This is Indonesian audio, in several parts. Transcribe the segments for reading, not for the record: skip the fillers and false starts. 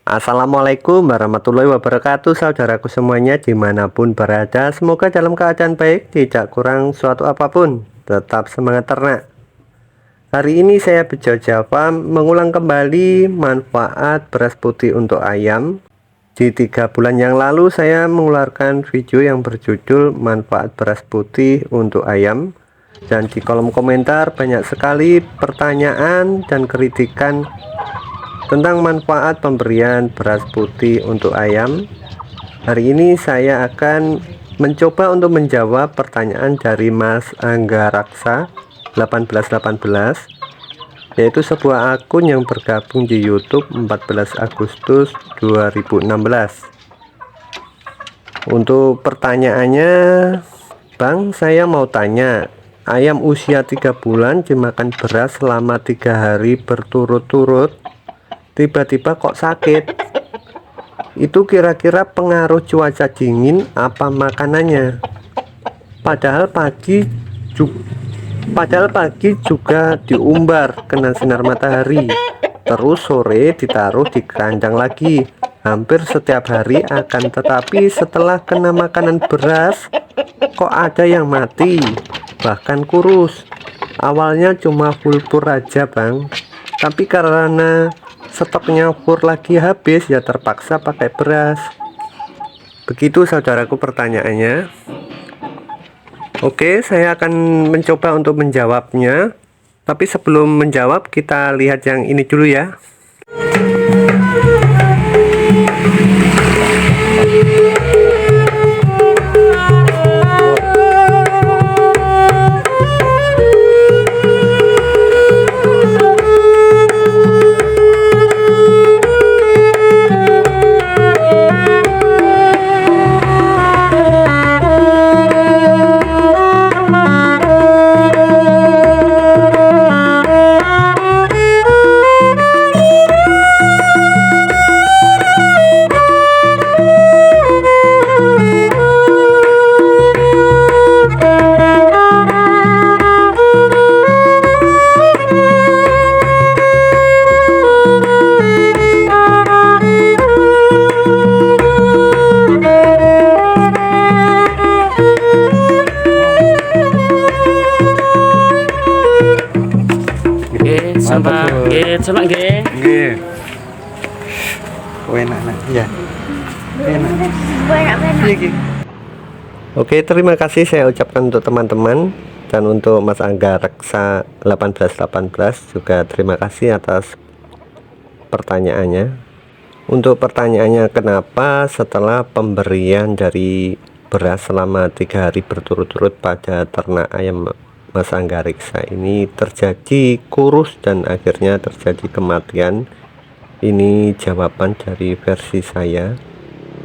Assalamualaikum warahmatullahi wabarakatuh, saudaraku semuanya dimanapun berada. Semoga dalam keadaan baik, tidak kurang suatu apapun. Tetap semangat ternak. Hari ini saya mencoba mengulang kembali manfaat beras putih untuk ayam. Di 3 bulan yang lalu saya mengeluarkan video yang berjudul manfaat beras putih untuk ayam, dan di kolom komentar banyak sekali pertanyaan dan kritikan tentang manfaat pemberian beras putih untuk ayam. Hari ini saya akan mencoba untuk menjawab pertanyaan dari Mas Angga Raksa 1818, yaitu sebuah akun yang bergabung di YouTube 14 Agustus 2016. Untuk pertanyaannya, Bang, saya mau tanya, ayam usia 3 bulan dimakan beras selama 3 hari berturut-turut, tiba-tiba kok sakit. Itu kira-kira pengaruh cuaca dingin apa makanannya? Padahal pagi juga diumbar kena sinar matahari, terus sore ditaruh di kandang lagi hampir setiap hari. Akan tetapi setelah kena makanan beras, kok ada yang mati, bahkan kurus. Awalnya cuma fulpur aja, Bang, tapi karena stoknya fur lagi habis, ya terpaksa pakai beras. Begitu saudaraku pertanyaannya. Oke, saya akan mencoba untuk menjawabnya. Tapi sebelum menjawab, kita lihat yang ini dulu ya. Sama nggih. Nggih. Enak ya. Enak. Iya, Ki. Oke, terima kasih saya ucapkan untuk teman-teman, dan untuk Mas Angga Reksa 1818 juga terima kasih atas pertanyaannya. Untuk pertanyaannya, kenapa setelah pemberian dari beras selama 3 hari berturut-turut pada ternak ayam Mas Angga Reksa ini terjadi kurus dan akhirnya terjadi kematian? Ini jawaban dari versi saya.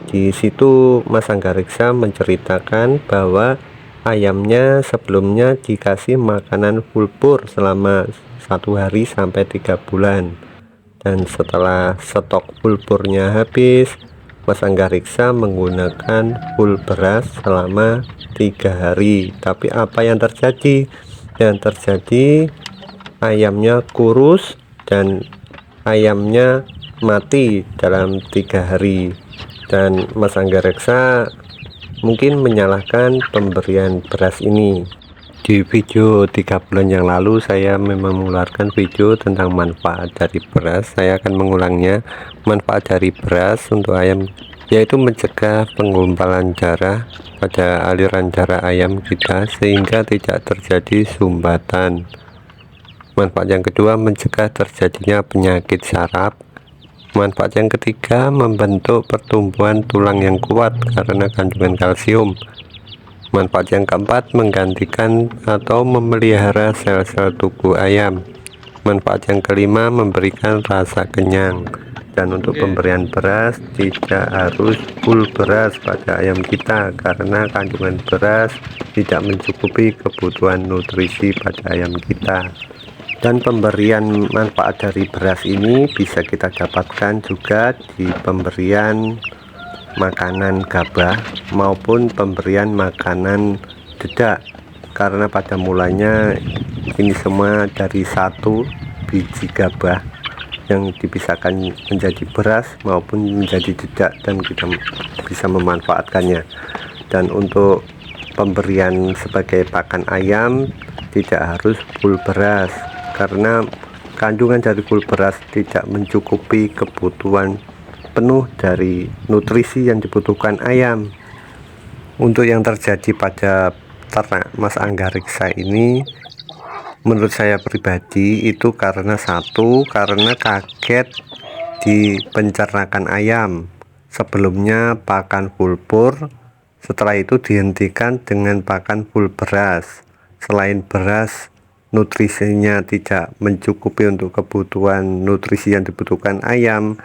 Di situ Mas Angga Reksa menceritakan bahwa ayamnya sebelumnya dikasih makanan fulpur selama 1 hari sampai 3 bulan, dan setelah stok fulpurnya habis, Mas Angga Reksa menggunakan full beras selama 3 hari. Tapi apa yang terjadi? Yang terjadi, ayamnya kurus dan ayamnya mati dalam 3 hari. Dan Mas Angga Reksa mungkin menyalahkan pemberian beras ini. Di video 3 bulan yang lalu saya memang mengeluarkan video tentang manfaat dari beras. Saya akan mengulangnya. Manfaat dari beras untuk ayam yaitu mencegah penggumpalan darah pada aliran darah ayam kita sehingga tidak terjadi sumbatan. Manfaat yang kedua, mencegah terjadinya penyakit saraf. Manfaat yang ketiga, membentuk pertumbuhan tulang yang kuat karena kandungan kalsium. Manfaat yang keempat, menggantikan atau memelihara sel-sel tubuh ayam. Manfaat yang kelima, memberikan rasa kenyang. Dan untuk pemberian beras, tidak harus full beras pada ayam kita karena kandungan beras tidak mencukupi kebutuhan nutrisi pada ayam kita. Dan pemberian manfaat dari beras ini bisa kita dapatkan juga di pemberian makanan gabah maupun pemberian makanan dedak, karena pada mulanya ini semua dari 1 biji gabah yang dipisahkan menjadi beras maupun menjadi jejak, dan kita bisa memanfaatkannya. Dan untuk pemberian sebagai pakan ayam tidak harus full beras, karena kandungan dari full beras tidak mencukupi kebutuhan penuh dari nutrisi yang dibutuhkan ayam. Untuk yang terjadi pada ternak Mas Anggariksa ini, menurut saya pribadi itu karena karena kaget di pencernaan ayam. Sebelumnya pakan full pur, setelah itu dihentikan dengan pakan full beras. Selain beras, nutrisinya tidak mencukupi untuk kebutuhan nutrisi yang dibutuhkan ayam.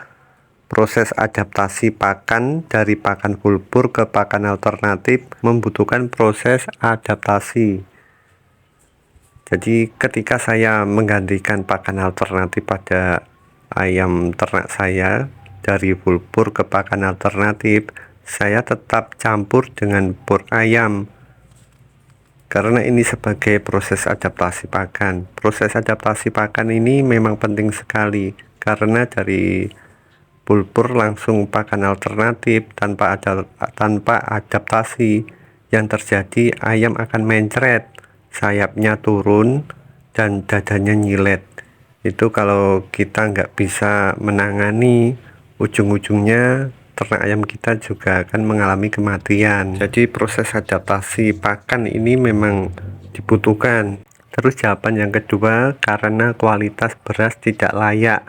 Proses adaptasi pakan dari pakan full pur ke pakan alternatif membutuhkan proses adaptasi. Jadi ketika saya menggantikan pakan alternatif pada ayam ternak saya dari full pur ke pakan alternatif, saya tetap campur dengan pur ayam, karena ini sebagai proses adaptasi pakan. Proses adaptasi pakan ini memang penting sekali, karena dari full pur langsung pakan alternatif tanpa adaptasi, yang terjadi ayam akan mencret, sayapnya turun dan dadanya nyilet. Itu kalau kita nggak bisa menangani, ujung-ujungnya ternak ayam kita juga akan mengalami kematian. Jadi proses adaptasi pakan ini memang dibutuhkan. Terus jawaban yang kedua, karena kualitas beras tidak layak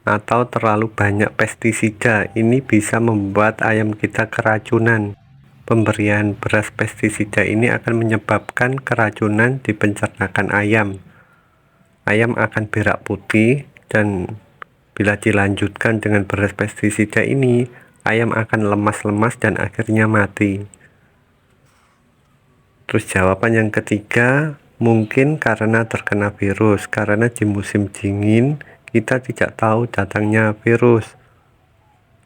atau terlalu banyak pestisida, ini bisa membuat ayam kita keracunan. Pemberian beras pestisida ini akan menyebabkan keracunan di pencernaan ayam. Ayam akan berak putih, dan bila dilanjutkan dengan beras pestisida ini, ayam akan lemas-lemas dan akhirnya mati. Terus jawaban yang ketiga, mungkin karena terkena virus, karena di musim dingin kita tidak tahu datangnya virus.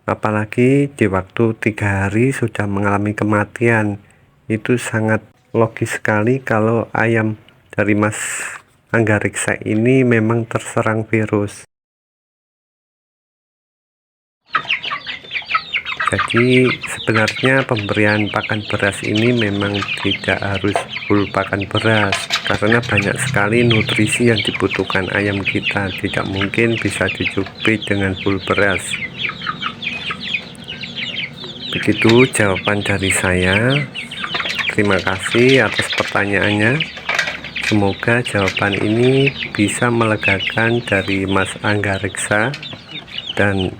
Apalagi di waktu 3 hari sudah mengalami kematian. Itu sangat logis sekali kalau ayam dari Mas Anggariksa ini memang terserang virus. Jadi sebenarnya pemberian pakan beras ini memang tidak harus full pakan beras, karena banyak sekali nutrisi yang dibutuhkan ayam kita, tidak mungkin bisa dicukupi dengan full beras. Begitu jawaban dari saya. Terima kasih atas pertanyaannya. Semoga jawaban ini bisa melegakan dari Mas Anggariksa, dan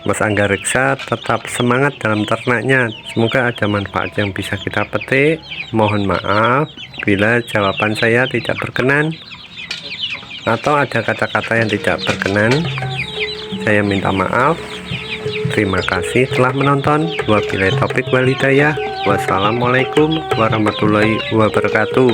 Mas Anggariksa tetap semangat dalam ternaknya. Semoga ada manfaat yang bisa kita petik. Mohon maaf bila jawaban saya tidak berkenan atau ada kata-kata yang tidak berkenan. Saya minta maaf. Terima kasih telah menonton. Wabillahi taufik wal hidayah. Wassalamualaikum warahmatullahi wabarakatuh.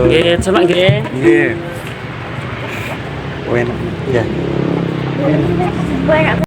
Nggih, coba nggih. Nggih. Enak. Ya. Enak.